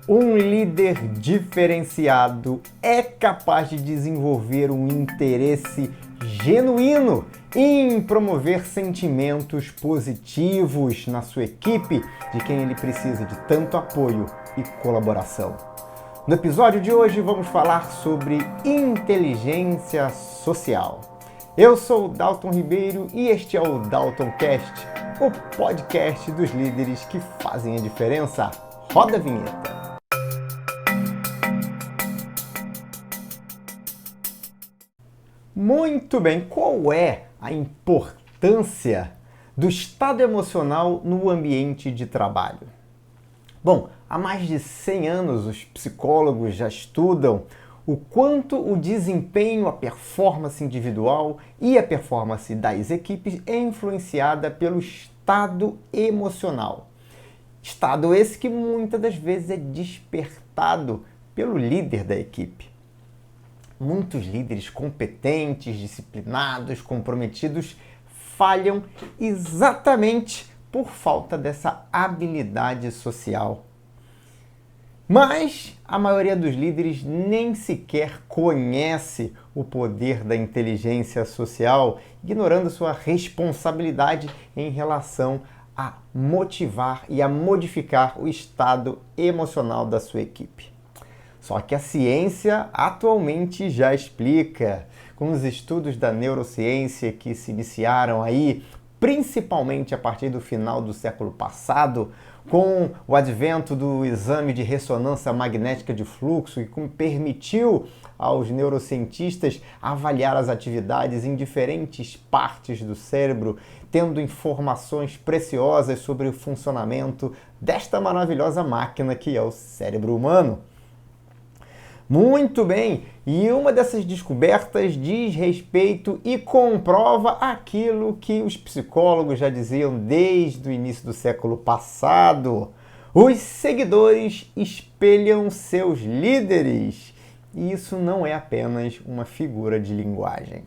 Um líder diferenciado é capaz de desenvolver um interesse genuíno em promover sentimentos positivos na sua equipe, de quem ele precisa de tanto apoio e colaboração. No episódio de hoje vamos falar sobre inteligência social. Eu sou o Dalton Ribeiro e este é o DaltonCast, o podcast dos líderes que fazem a diferença. Roda a vinheta. Muito bem, qual é a importância do estado emocional no ambiente de trabalho? Bom, há mais de 100 anos os psicólogos já estudam o quanto o desempenho, a performance individual e a performance das equipes é influenciada pelo estado emocional. Estado esse que muitas das vezes é despertado pelo líder da equipe. Muitos líderes competentes, disciplinados, comprometidos falham exatamente por falta dessa habilidade social. Mas a maioria dos líderes nem sequer conhece o poder da inteligência social, ignorando sua responsabilidade em relação a motivar e a modificar o estado emocional da sua equipe. Só que a ciência atualmente já explica, com os estudos da neurociência que se iniciaram aí, principalmente a partir do final do século passado, com o advento do exame de ressonância magnética de fluxo, que permitiu aos neurocientistas avaliar as atividades em diferentes partes do cérebro, tendo informações preciosas sobre o funcionamento desta maravilhosa máquina que é o cérebro humano. Muito bem, e uma dessas descobertas diz respeito e comprova aquilo que os psicólogos já diziam desde o início do século passado. Os seguidores espelham seus líderes. E isso não é apenas uma figura de linguagem.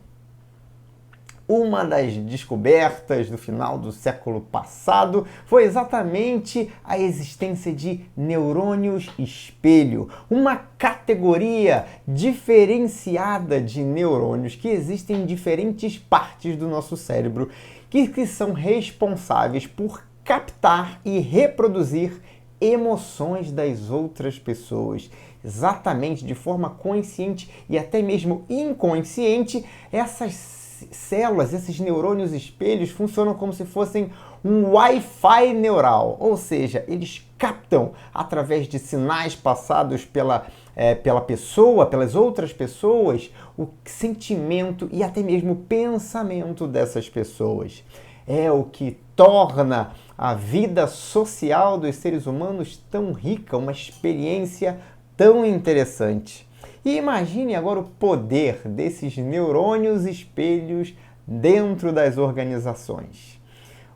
Uma das descobertas do final do século passado foi exatamente a existência de neurônios espelho, uma categoria diferenciada de neurônios que existem em diferentes partes do nosso cérebro que são responsáveis por captar e reproduzir emoções das outras pessoas. Exatamente de forma consciente e até mesmo inconsciente, essas células, esses neurônios espelhos funcionam como se fossem um Wi-Fi neural, ou seja, eles captam através de sinais passados pela pessoa, pelas outras pessoas, o sentimento e até mesmo o pensamento dessas pessoas. É o que torna a vida social dos seres humanos tão rica, uma experiência tão interessante. E imagine agora o poder desses neurônios espelhos dentro das organizações.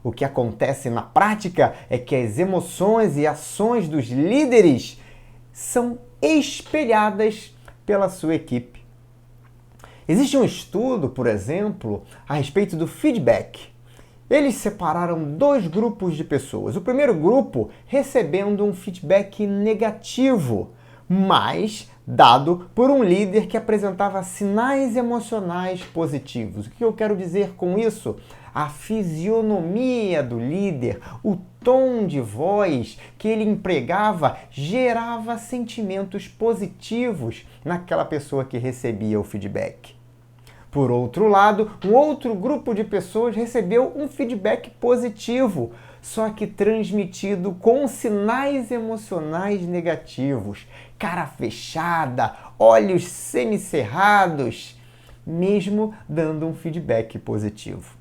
O que acontece na prática é que as emoções e ações dos líderes são espelhadas pela sua equipe. Existe um estudo, por exemplo, a respeito do feedback. Eles separaram dois grupos de pessoas. O primeiro grupo recebendo um feedback negativo, mas dado por um líder que apresentava sinais emocionais positivos. O que eu quero dizer com isso? A fisionomia do líder, o tom de voz que ele empregava gerava sentimentos positivos naquela pessoa que recebia o feedback. Por outro lado, um outro grupo de pessoas recebeu um feedback positivo, só que transmitido com sinais emocionais negativos, cara fechada, olhos semicerrados, mesmo dando um feedback positivo.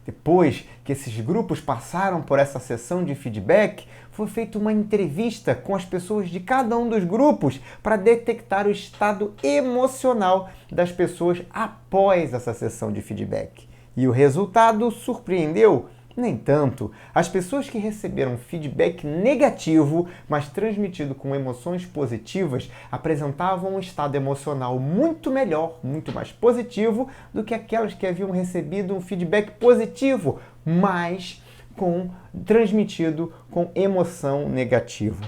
Depois que esses grupos passaram por essa sessão de feedback, foi feita uma entrevista com as pessoas de cada um dos grupos para detectar o estado emocional das pessoas após essa sessão de feedback. E o resultado surpreendeu. Nem tanto. As pessoas que receberam feedback negativo, mas transmitido com emoções positivas, apresentavam um estado emocional muito melhor, muito mais positivo do que aquelas que haviam recebido um feedback positivo, mas transmitido com emoção negativa.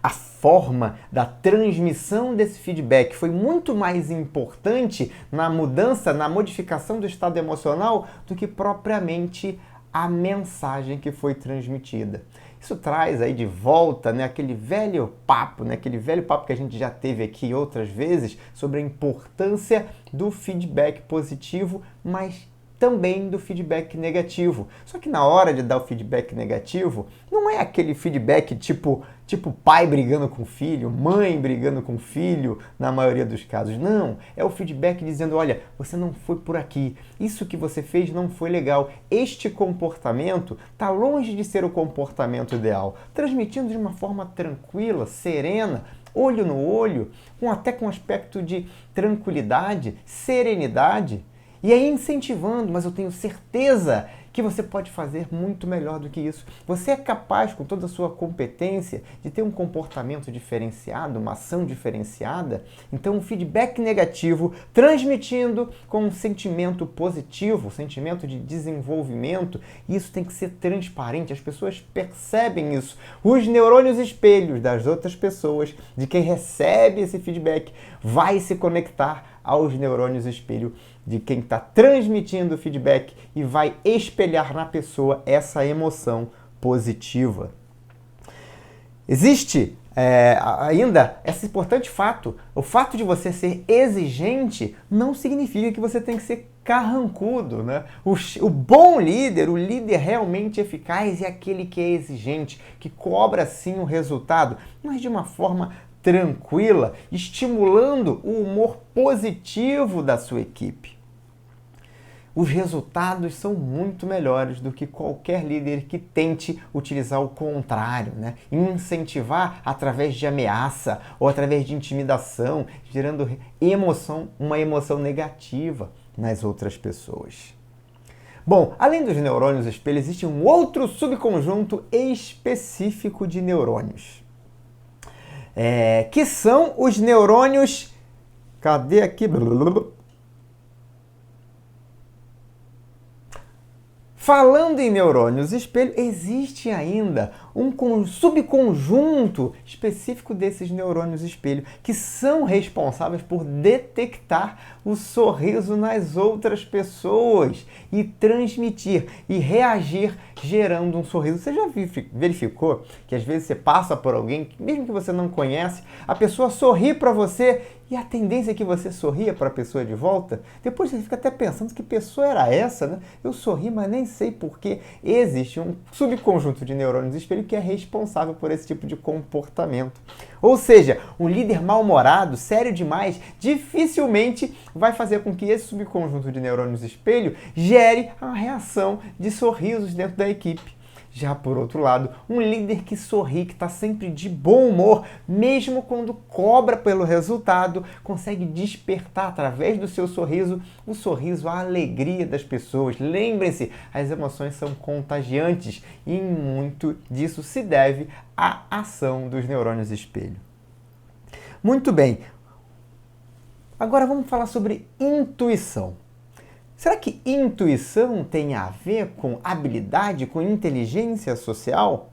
A forma da transmissão desse feedback foi muito mais importante na mudança, na modificação do estado emocional do que propriamente a mensagem que foi transmitida. Isso traz aí de volta, né, aquele velho papo, né, aquele velho papo que a gente já teve aqui outras vezes sobre a importância do feedback positivo, mas também do feedback negativo. Só que na hora de dar o feedback negativo, não é aquele feedback tipo pai brigando com filho, mãe brigando com filho, na maioria dos casos. Não, é o feedback dizendo, olha, você não foi por aqui, isso que você fez não foi legal, este comportamento está longe de ser o comportamento ideal, transmitindo de uma forma tranquila, serena, olho no olho, até com aspecto de tranquilidade, serenidade, e aí incentivando, mas eu tenho certeza que você pode fazer muito melhor do que isso. Você é capaz, com toda a sua competência, de ter um comportamento diferenciado, uma ação diferenciada. Então, um feedback negativo, transmitindo com um sentimento positivo, um sentimento de desenvolvimento, isso tem que ser transparente, as pessoas percebem isso. Os neurônios espelhos das outras pessoas, de quem recebe esse feedback, vai se conectar aos neurônios espelho de quem está transmitindo o feedback e vai espelhar na pessoa essa emoção positiva. Existe ainda esse importante fato. O fato de você ser exigente não significa que você tem que ser carrancudo, né? O bom líder, o líder realmente eficaz é aquele que é exigente, que cobra sim o resultado, mas de uma forma tranquila, estimulando o humor positivo da sua equipe. Os resultados são muito melhores do que qualquer líder que tente utilizar o contrário, né? Incentivar através de ameaça ou através de intimidação, gerando uma emoção negativa nas outras pessoas. Bom, além dos neurônios espelho, existe um outro subconjunto específico de neurônios. Que são os neurônios... Cadê aqui? Falando em neurônios espelho, existe ainda um subconjunto específico desses neurônios espelho que são responsáveis por detectar o sorriso nas outras pessoas e transmitir e reagir gerando um sorriso. Você já verificou que às vezes você passa por alguém, mesmo que você não conhece, a pessoa sorri para você e a tendência é que você sorria para a pessoa de volta? Depois você fica até pensando que pessoa era essa, né? Eu sorri, mas nem sei porquê. Existe um subconjunto de neurônios espelho que é responsável por esse tipo de comportamento. Ou seja, um líder mal-humorado, sério demais, dificilmente vai fazer com que esse subconjunto de neurônios espelho gere a reação de sorrisos dentro da equipe. Já por outro lado, um líder que sorri, que está sempre de bom humor, mesmo quando cobra pelo resultado, consegue despertar através do seu sorriso, o sorriso, a alegria das pessoas. Lembrem-se, as emoções são contagiantes e muito disso se deve à ação dos neurônios espelho. Muito bem, agora vamos falar sobre intuição. Será que intuição tem a ver com habilidade, com inteligência social?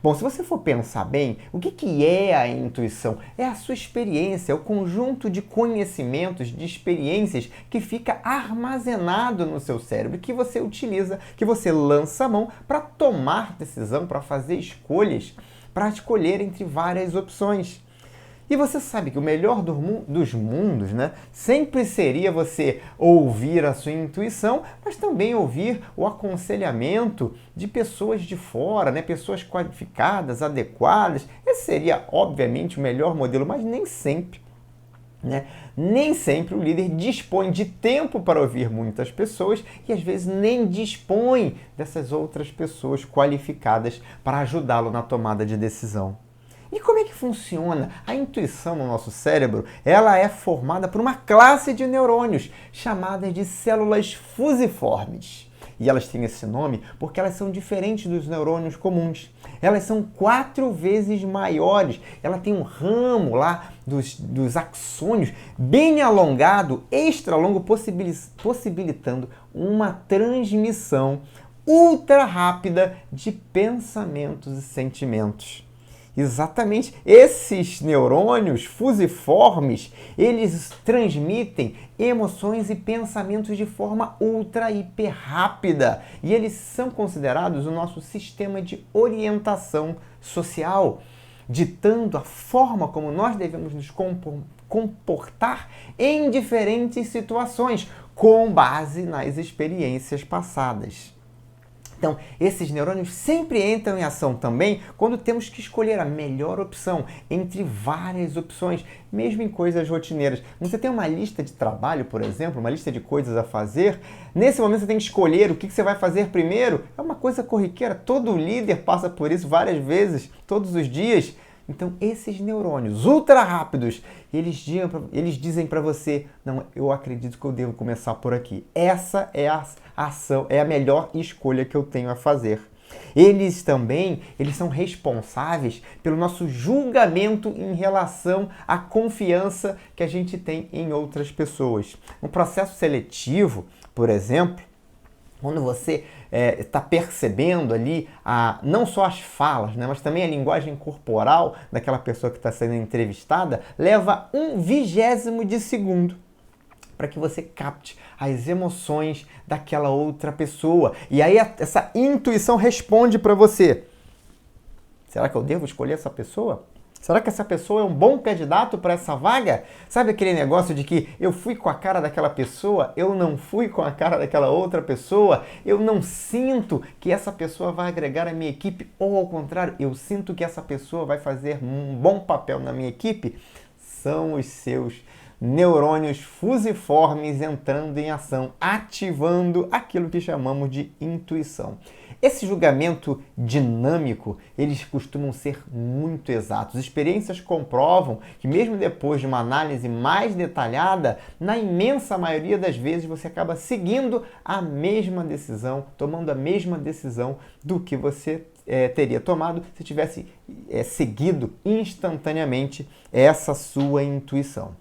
Bom, se você for pensar bem, o que é a intuição? É a sua experiência, é o conjunto de conhecimentos, de experiências que fica armazenado no seu cérebro, que você utiliza, que você lança a mão para tomar decisão, para fazer escolhas, para escolher entre várias opções. E você sabe que o melhor dos mundos, né, sempre seria você ouvir a sua intuição, mas também ouvir o aconselhamento de pessoas de fora, né, pessoas qualificadas, adequadas. Esse seria, obviamente, o melhor modelo, mas nem sempre. Nem sempre o líder dispõe de tempo para ouvir muitas pessoas e às vezes nem dispõe dessas outras pessoas qualificadas para ajudá-lo na tomada de decisão. E como é que funciona? A intuição no nosso cérebro, ela é formada por uma classe de neurônios chamadas de células fusiformes. E elas têm esse nome porque elas são diferentes dos neurônios comuns. Elas são 4 vezes maiores. Ela tem um ramo lá dos axônios bem alongado, extra longo, possibilitando uma transmissão ultra rápida de pensamentos e sentimentos. Exatamente. Esses neurônios fusiformes, eles transmitem emoções e pensamentos de forma ultra hiper rápida. E eles são considerados o nosso sistema de orientação social, ditando a forma como nós devemos nos comportar em diferentes situações, com base nas experiências passadas. Então, esses neurônios sempre entram em ação também quando temos que escolher a melhor opção entre várias opções, mesmo em coisas rotineiras. Você tem uma lista de trabalho, por exemplo, uma lista de coisas a fazer. Nesse momento você tem que escolher o que você vai fazer primeiro. É uma coisa corriqueira, todo líder passa por isso várias vezes, todos os dias. Então, esses neurônios ultra rápidos, eles dizem para você, não, eu acredito que eu devo começar por aqui. Essa é a ação, é a melhor escolha que eu tenho a fazer. Eles são responsáveis pelo nosso julgamento em relação à confiança que a gente tem em outras pessoas. No processo seletivo, por exemplo, quando você está percebendo ali não só as falas, né, mas também a linguagem corporal daquela pessoa que está sendo entrevistada, leva 1/20 de segundo para que você capte as emoções daquela outra pessoa. E aí essa intuição responde para você: será que eu devo escolher essa pessoa? Será que essa pessoa é um bom candidato para essa vaga? Sabe aquele negócio de que eu fui com a cara daquela pessoa, eu não fui com a cara daquela outra pessoa, eu não sinto que essa pessoa vai agregar à minha equipe, ou ao contrário, eu sinto que essa pessoa vai fazer um bom papel na minha equipe? São os seus neurônios fusiformes entrando em ação, ativando aquilo que chamamos de intuição. Esse julgamento dinâmico, eles costumam ser muito exatos. Experiências comprovam que mesmo depois de uma análise mais detalhada, na imensa maioria das vezes você acaba seguindo a mesma decisão, tomando a mesma decisão do que você teria tomado se tivesse seguido instantaneamente essa sua intuição.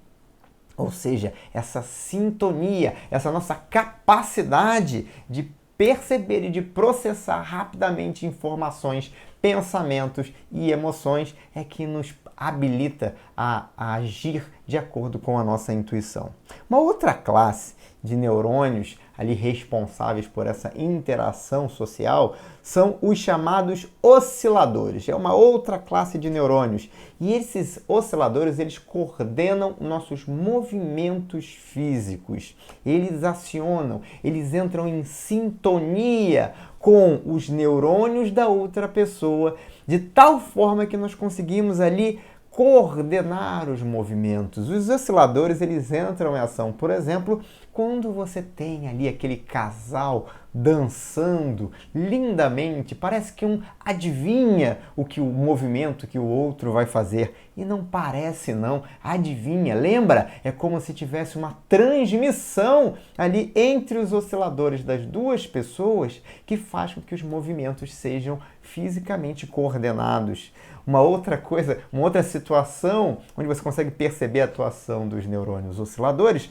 Ou seja, essa sintonia, essa nossa capacidade de perceber e de processar rapidamente informações, pensamentos e emoções é que nos habilita a agir de acordo com a nossa intuição. Uma outra classe de neurônios ali responsáveis por essa interação social são os chamados osciladores. É uma outra classe de neurônios. E esses osciladores, eles coordenam nossos movimentos físicos. Eles acionam, eles entram em sintonia com os neurônios da outra pessoa, de tal forma que nós conseguimos ali coordenar os movimentos. Os osciladores, eles entram em ação, por exemplo, quando você tem ali aquele casal dançando lindamente, parece que um adivinha o movimento que o outro vai fazer. E não parece não, adivinha, lembra? É como se tivesse uma transmissão ali entre os osciladores das duas pessoas que faz com que os movimentos sejam fisicamente coordenados. Uma outra coisa, uma outra situação onde você consegue perceber a atuação dos neurônios osciladores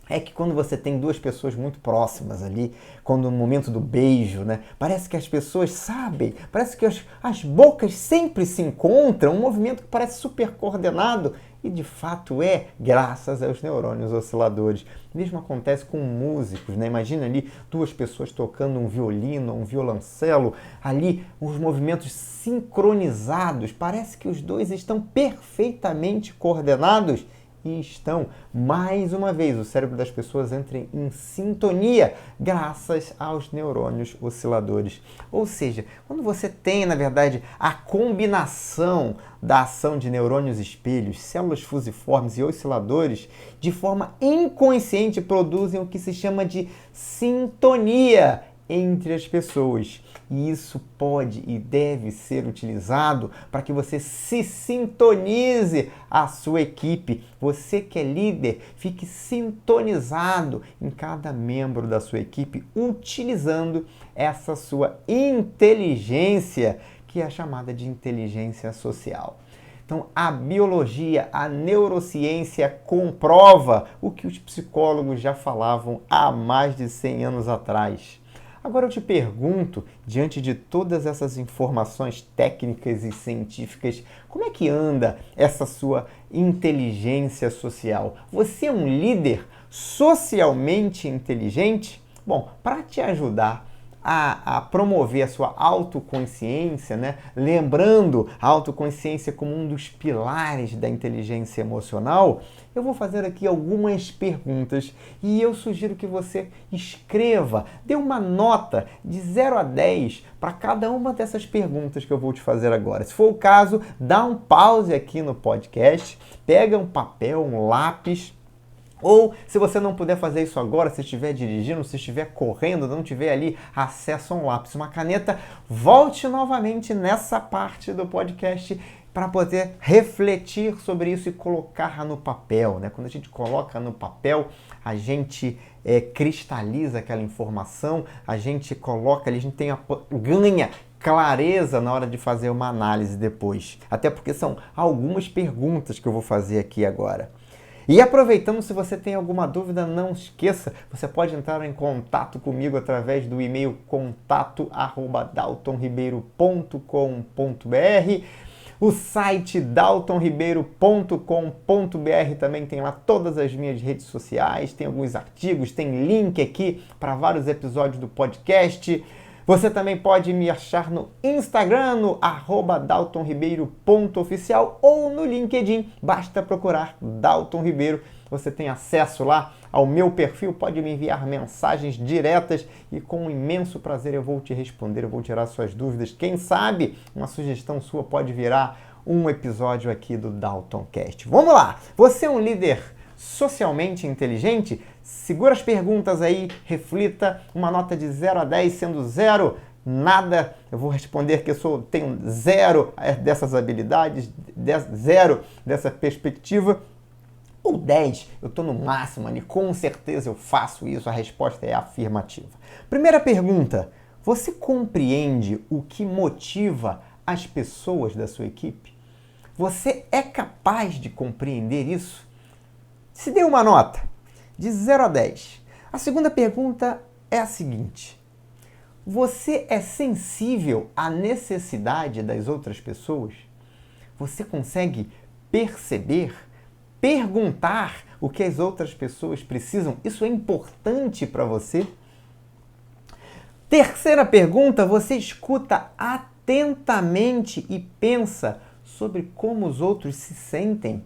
é que quando você tem duas pessoas muito próximas ali, quando no momento do beijo, né, parece que as pessoas sabem, parece que as bocas sempre se encontram, um movimento que parece super coordenado e de fato é graças aos neurônios osciladores. O mesmo acontece com músicos, né? Imagina ali duas pessoas tocando um violino, um violoncelo, ali os movimentos sincronizados, parece que os dois estão perfeitamente coordenados. E estão, mais uma vez, o cérebro das pessoas entra em sintonia graças aos neurônios osciladores. Ou seja, quando você tem, na verdade, a combinação da ação de neurônios espelhos, células fusiformes e osciladores, de forma inconsciente produzem o que se chama de sintonia entre as pessoas. E isso pode e deve ser utilizado para que você se sintonize à sua equipe. Você que é líder, fique sintonizado em cada membro da sua equipe, utilizando essa sua inteligência, que é a chamada de inteligência social. Então, a biologia, a neurociência comprova o que os psicólogos já falavam há mais de 100 anos atrás. Agora eu te pergunto, diante de todas essas informações técnicas e científicas, como é que anda essa sua inteligência social? Você é um líder socialmente inteligente? Bom, para te ajudar a promover a sua autoconsciência, né? Lembrando a autoconsciência como um dos pilares da inteligência emocional, eu vou fazer aqui algumas perguntas e eu sugiro que você escreva, dê uma nota de 0 a 10 para cada uma dessas perguntas que eu vou te fazer agora. Se for o caso, dá um pause aqui no podcast, pega um papel, um lápis. Ou, se você não puder fazer isso agora, se estiver dirigindo, se estiver correndo, não tiver ali acesso a um lápis, uma caneta, volte novamente nessa parte do podcast para poder refletir sobre isso e colocar no papel, né? Quando a gente coloca no papel, a gente cristaliza aquela informação, a gente coloca ali, a gente ganha clareza na hora de fazer uma análise depois. Até porque são algumas perguntas que eu vou fazer aqui agora. E aproveitando, se você tem alguma dúvida, não esqueça, você pode entrar em contato comigo através do e-mail contato@daltonribeiro.com.br. O site daltonribeiro.com.br também tem lá todas as minhas redes sociais, tem alguns artigos, tem link aqui para vários episódios do podcast. Você também pode me achar no Instagram, no @daltonribeiro.oficial ou no LinkedIn. Basta procurar Dalton Ribeiro. Você tem acesso lá ao meu perfil, pode me enviar mensagens diretas e com um imenso prazer eu vou te responder, eu vou tirar suas dúvidas. Quem sabe uma sugestão sua pode virar um episódio aqui do Daltoncast. Vamos lá! Você é um líder socialmente inteligente? Segura as perguntas aí, reflita, uma nota de 0 a 10, sendo 0, nada, eu vou responder que tenho 0 dessas habilidades, 0 dessa perspectiva, ou 10, eu estou no máximo ali, com certeza eu faço isso, a resposta é afirmativa. Primeira pergunta, você compreende o que motiva as pessoas da sua equipe? Você é capaz de compreender isso? Se dê uma nota de 0 a 10. A segunda pergunta é a seguinte: você é sensível à necessidade das outras pessoas? Você consegue perceber, perguntar o que as outras pessoas precisam? Isso é importante para você? Terceira pergunta, você escuta atentamente e pensa sobre como os outros se sentem?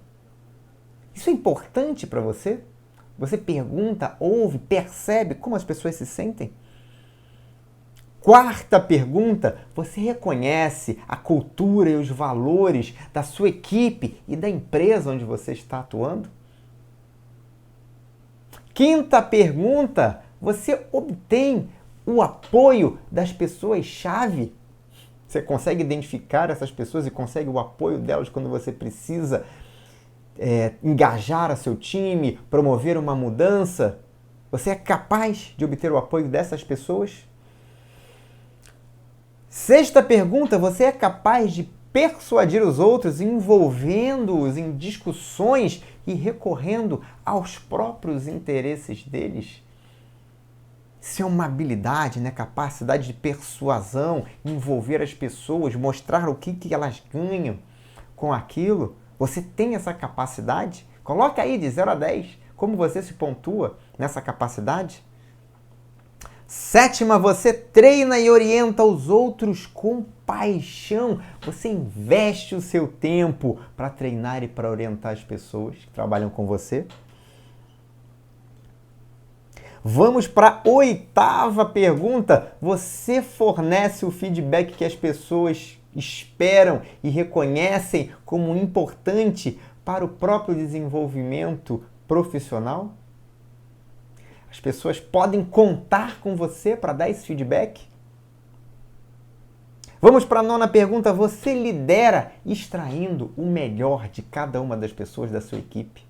Isso é importante para você? Você pergunta, ouve, percebe como as pessoas se sentem? Quarta pergunta, você reconhece a cultura e os valores da sua equipe e da empresa onde você está atuando? Quinta pergunta, você obtém o apoio das pessoas-chave? Você consegue identificar essas pessoas e consegue o apoio delas quando você precisa engajar a seu time, promover uma mudança? Você é capaz de obter o apoio dessas pessoas? Sexta pergunta, você é capaz de persuadir os outros, envolvendo-os em discussões e recorrendo aos próprios interesses deles? Isso é uma habilidade, né? Capacidade de persuasão, envolver as pessoas, mostrar o que elas ganham com aquilo. Você tem essa capacidade? Coloca aí de 0 a 10. Como você se pontua nessa capacidade? Sétima, você treina e orienta os outros com paixão. Você investe o seu tempo para treinar e para orientar as pessoas que trabalham com você. Vamos para a oitava pergunta. Você fornece o feedback que as pessoas esperam e reconhecem como importante para o próprio desenvolvimento profissional? As pessoas podem contar com você para dar esse feedback? Vamos para a nona pergunta. Você lidera extraindo o melhor de cada uma das pessoas da sua equipe?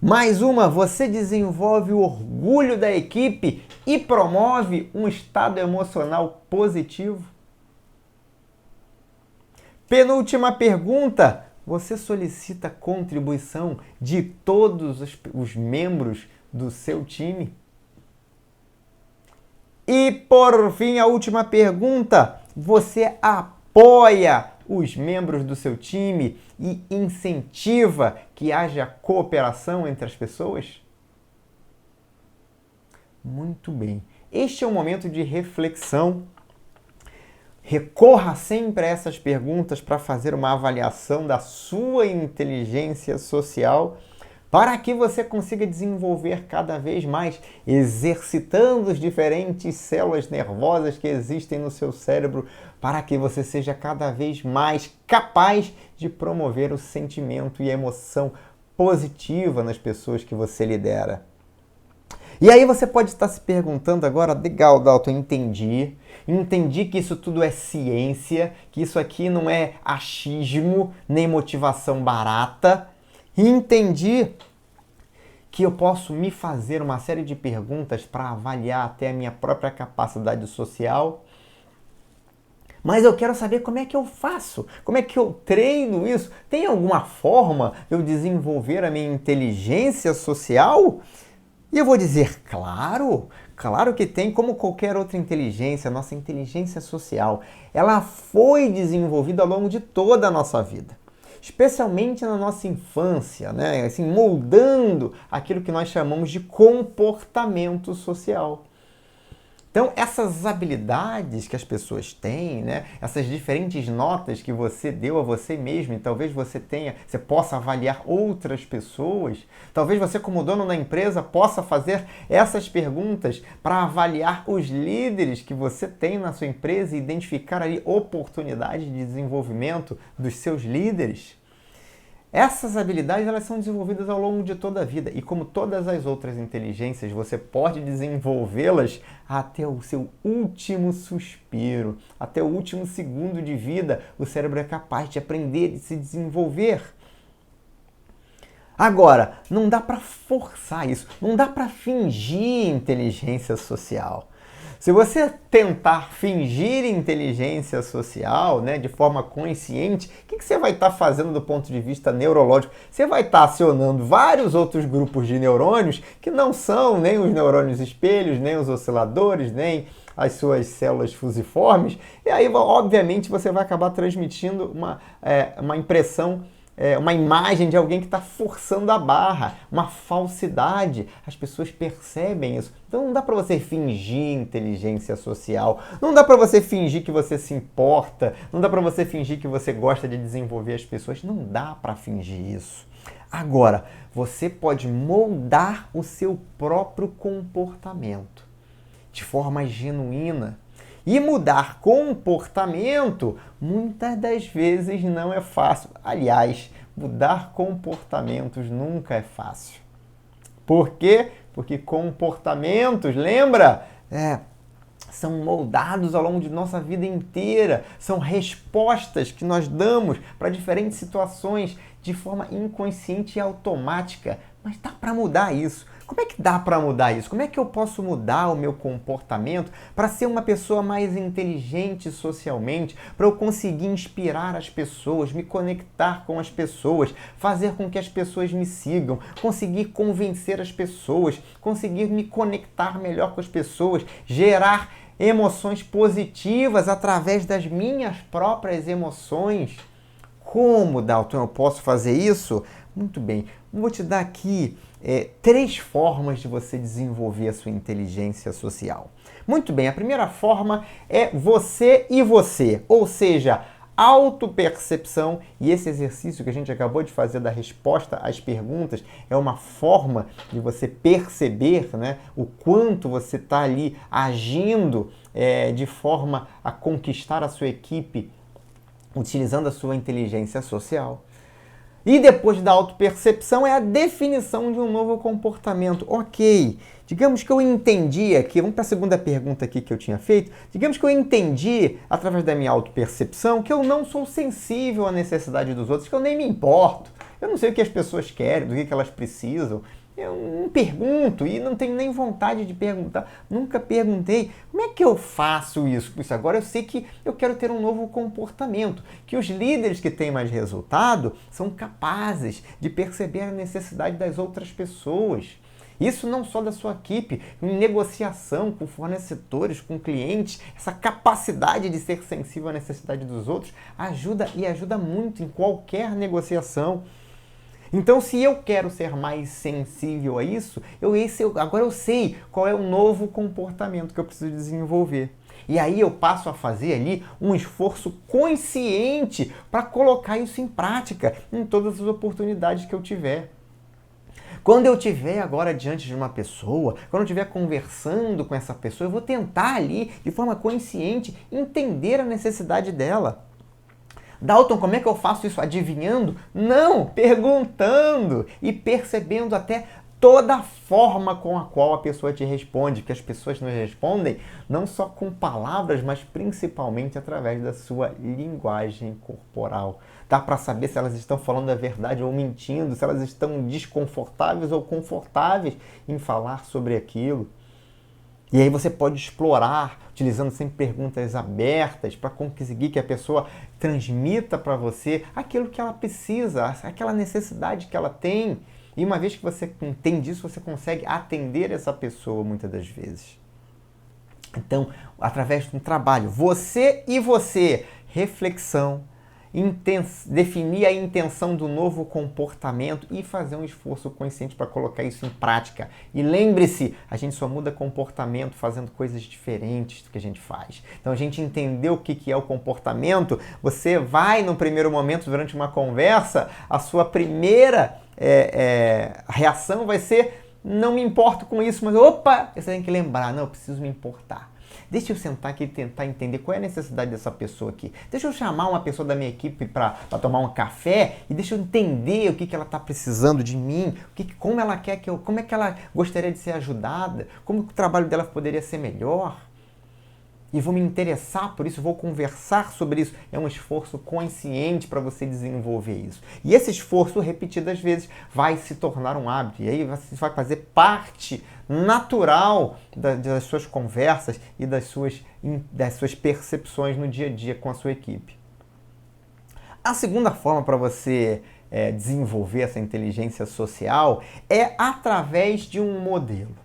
Mais uma, você desenvolve o orgulho da equipe e promove um estado emocional positivo? Penúltima pergunta, você solicita a contribuição de todos os membros do seu time? E por fim, a última pergunta: você apoia os membros do seu time e incentiva que haja cooperação entre as pessoas? Muito bem. Este é um momento de reflexão. Recorra sempre a essas perguntas para fazer uma avaliação da sua inteligência social, para que você consiga desenvolver cada vez mais, exercitando as diferentes células nervosas que existem no seu cérebro, para que você seja cada vez mais capaz de promover o sentimento e a emoção positiva nas pessoas que você lidera. E aí você pode estar se perguntando agora: legal, Dalton, entendi que isso tudo é ciência, que isso aqui não é achismo, nem motivação barata. Entendi que eu posso me fazer uma série de perguntas para avaliar até a minha própria capacidade social. Mas eu quero saber como é que eu faço, como é que eu treino isso. Tem alguma forma de eu desenvolver a minha inteligência social? E eu vou dizer, claro que tem, como qualquer outra inteligência, a nossa inteligência social. Ela foi desenvolvida ao longo de toda a nossa vida, especialmente na nossa infância, né? Assim, moldando aquilo que nós chamamos de comportamento social. Então, essas habilidades que as pessoas têm, né? Essas diferentes notas que você deu a você mesmo, e talvez você possa avaliar outras pessoas, talvez você, como dono da empresa, possa fazer essas perguntas para avaliar os líderes que você tem na sua empresa e identificar ali oportunidades de desenvolvimento dos seus líderes. Essas habilidades, elas são desenvolvidas ao longo de toda a vida, e como todas as outras inteligências, você pode desenvolvê-las até o seu último suspiro, até o último segundo de vida. O cérebro é capaz de aprender, de se desenvolver. Agora, não dá para forçar isso, não dá para fingir inteligência social. Se você tentar fingir inteligência social, né, de forma consciente, o que você vai estar fazendo do ponto de vista neurológico? Você vai estar acionando vários outros grupos de neurônios que não são nem os neurônios espelhos, nem os osciladores, nem as suas células fusiformes, e aí, obviamente, você vai acabar transmitindo uma impressão, uma imagem de alguém que está forçando a barra, uma falsidade. As pessoas percebem isso. Então não dá para você fingir inteligência social, não dá para você fingir que você se importa, não dá para você fingir que você gosta de desenvolver as pessoas, não dá para fingir isso. Agora, você pode moldar o seu próprio comportamento de forma genuína. E mudar comportamento, muitas das vezes, não é fácil. Aliás, mudar comportamentos nunca é fácil. Por quê? Porque comportamentos, lembra? São moldados ao longo de nossa vida inteira. São respostas que nós damos para diferentes situações de forma inconsciente e automática. Mas dá para mudar isso. Como é que dá para mudar isso? Como é que eu posso mudar o meu comportamento para ser uma pessoa mais inteligente socialmente, para eu conseguir inspirar as pessoas, me conectar com as pessoas, fazer com que as pessoas me sigam, conseguir convencer as pessoas, conseguir me conectar melhor com as pessoas, gerar emoções positivas através das minhas próprias emoções? Como, Dalton, eu posso fazer isso? Muito bem, vou te dar aqui 3 formas de você desenvolver a sua inteligência social. Muito bem, a primeira forma é você e você, ou seja, autopercepção, e esse exercício que a gente acabou de fazer da resposta às perguntas é uma forma de você perceber, né, o quanto você está ali agindo de forma a conquistar a sua equipe, utilizando a sua inteligência social. E depois da autopercepção é a definição de um novo comportamento. Ok, digamos que eu entendi aqui, vamos para a segunda pergunta aqui que eu tinha feito, digamos que eu entendi, através da minha autopercepção, que eu não sou sensível à necessidade dos outros, que eu nem me importo, eu não sei o que as pessoas querem, do que elas precisam, eu não pergunto e não tenho nem vontade de perguntar, nunca perguntei. Como é que eu faço isso? Isso agora eu sei que eu quero ter um novo comportamento, que os líderes que têm mais resultado são capazes de perceber a necessidade das outras pessoas. Isso não só da sua equipe, em negociação com fornecedores, com clientes, essa capacidade de ser sensível à necessidade dos outros ajuda muito em qualquer negociação. Então, se eu quero ser mais sensível a isso, agora eu sei qual é o novo comportamento que eu preciso desenvolver. E aí eu passo a fazer ali um esforço consciente para colocar isso em prática em todas as oportunidades que eu tiver. Quando eu estiver agora diante de uma pessoa, quando eu estiver conversando com essa pessoa, eu vou tentar ali, de forma consciente, entender a necessidade dela. Dalton, como é que eu faço isso? Adivinhando? Não, perguntando e percebendo até toda a forma com a qual a pessoa te responde, que as pessoas nos respondem não só com palavras, mas principalmente através da sua linguagem corporal. Dá para saber se elas estão falando a verdade ou mentindo, se elas estão desconfortáveis ou confortáveis em falar sobre aquilo. E aí você pode explorar, utilizando sempre perguntas abertas, para conseguir que a pessoa transmita para você aquilo que ela precisa, aquela necessidade que ela tem. E uma vez que você entende isso, você consegue atender essa pessoa muitas das vezes. Então, através de um trabalho, você, reflexão, definir a intenção do novo comportamento e fazer um esforço consciente para colocar isso em prática. E lembre-se, a gente só muda comportamento fazendo coisas diferentes do que a gente faz. Então, a gente entendeu o que é o comportamento, você vai, no primeiro momento, durante uma conversa, a sua primeira reação vai ser: não me importo com isso, mas opa, você tem que lembrar, não, eu preciso me importar. Deixa eu sentar aqui e tentar entender qual é a necessidade dessa pessoa aqui. Deixa eu chamar uma pessoa da minha equipe para tomar um café e deixa eu entender o que ela está precisando de mim, como ela quer como é que ela gostaria de ser ajudada, como o trabalho dela poderia ser melhor. E vou me interessar por isso, vou conversar sobre isso. É um esforço consciente para você desenvolver isso. E esse esforço, repetidas vezes, vai se tornar um hábito. E aí você vai fazer parte natural das suas conversas e das suas percepções no dia a dia com a sua equipe. A segunda forma para você desenvolver essa inteligência social é através de um modelo.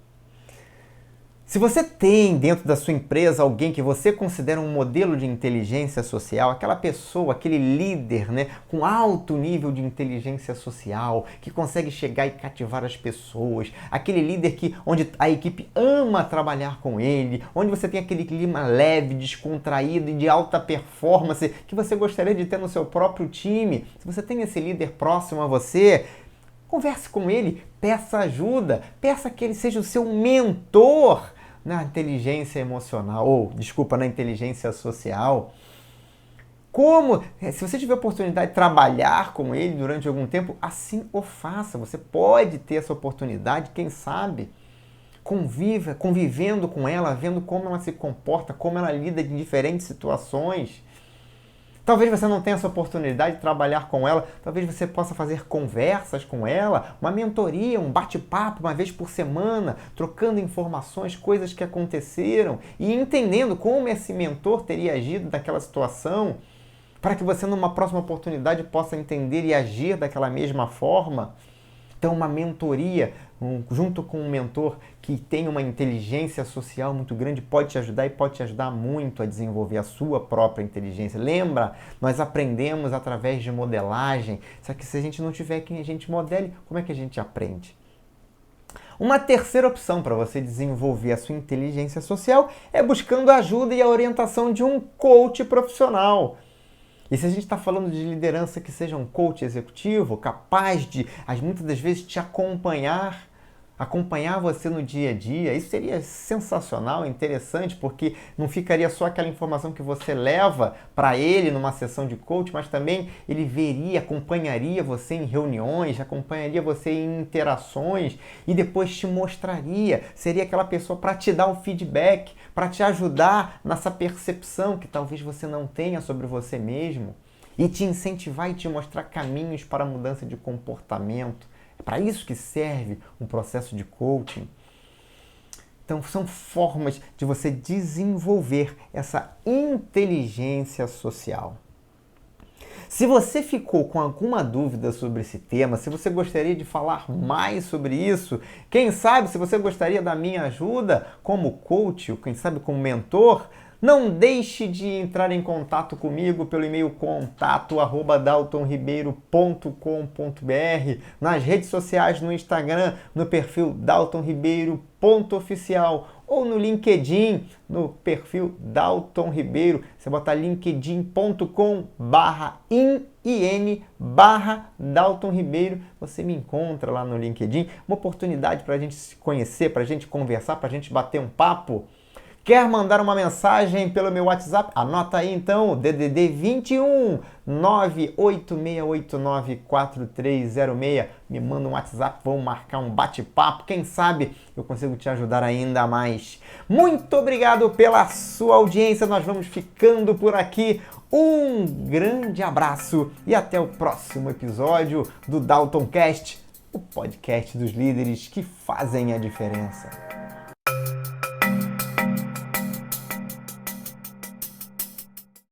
Se você tem dentro da sua empresa alguém que você considera um modelo de inteligência social, aquela pessoa, aquele líder, né, com alto nível de inteligência social, que consegue chegar e cativar as pessoas, aquele líder onde a equipe ama trabalhar com ele, onde você tem aquele clima leve, descontraído e de alta performance que você gostaria de ter no seu próprio time, se você tem esse líder próximo a você, converse com ele, peça ajuda, peça que ele seja o seu mentor na inteligência emocional, na inteligência social. Se você tiver a oportunidade de trabalhar com ele durante algum tempo, assim o faça. Você pode ter essa oportunidade, quem sabe, convivendo com ela, vendo como ela se comporta, como ela lida em diferentes situações. Talvez você não tenha essa oportunidade de trabalhar com ela, talvez você possa fazer conversas com ela, uma mentoria, um bate-papo uma vez por semana, trocando informações, coisas que aconteceram e entendendo como esse mentor teria agido naquela situação, para que você numa próxima oportunidade possa entender e agir daquela mesma forma. Então, uma mentoria junto com um mentor que tem uma inteligência social muito grande pode te ajudar e pode te ajudar muito a desenvolver a sua própria inteligência. Lembra? Nós aprendemos através de modelagem, só que se a gente não tiver quem a gente modele, como é que a gente aprende? Uma terceira opção para você desenvolver a sua inteligência social é buscando a ajuda e a orientação de um coach profissional. E se a gente está falando de liderança, que seja um coach executivo, capaz de, muitas das vezes, te acompanhar você no dia a dia, isso seria sensacional, interessante, porque não ficaria só aquela informação que você leva para ele numa sessão de coach, mas também ele acompanharia você em reuniões, acompanharia você em interações e depois te mostraria, seria aquela pessoa para te dar um feedback, para te ajudar nessa percepção que talvez você não tenha sobre você mesmo e te incentivar e te mostrar caminhos para a mudança de comportamento. É para isso que serve um processo de coaching. Então, são formas de você desenvolver essa inteligência social. Se você ficou com alguma dúvida sobre esse tema, se você gostaria de falar mais sobre isso, quem sabe se você gostaria da minha ajuda como coach, ou quem sabe como mentor, não deixe de entrar em contato comigo pelo e-mail contato@daltonribeiro.com.br, nas redes sociais, no Instagram, no perfil daltonribeiro.oficial ou no LinkedIn, no perfil Dalton Ribeiro. Você botar linkedin.com/Dalton Ribeiro, você me encontra lá no LinkedIn. Uma oportunidade para a gente se conhecer, para a gente conversar, para a gente bater um papo. Quer mandar uma mensagem pelo meu WhatsApp? Anota aí então, DDD 21 986894306. Me manda um WhatsApp, vamos marcar um bate-papo. Quem sabe eu consigo te ajudar ainda mais. Muito obrigado pela sua audiência. Nós vamos ficando por aqui. Um grande abraço e até o próximo episódio do Daltoncast, o podcast dos líderes que fazem a diferença.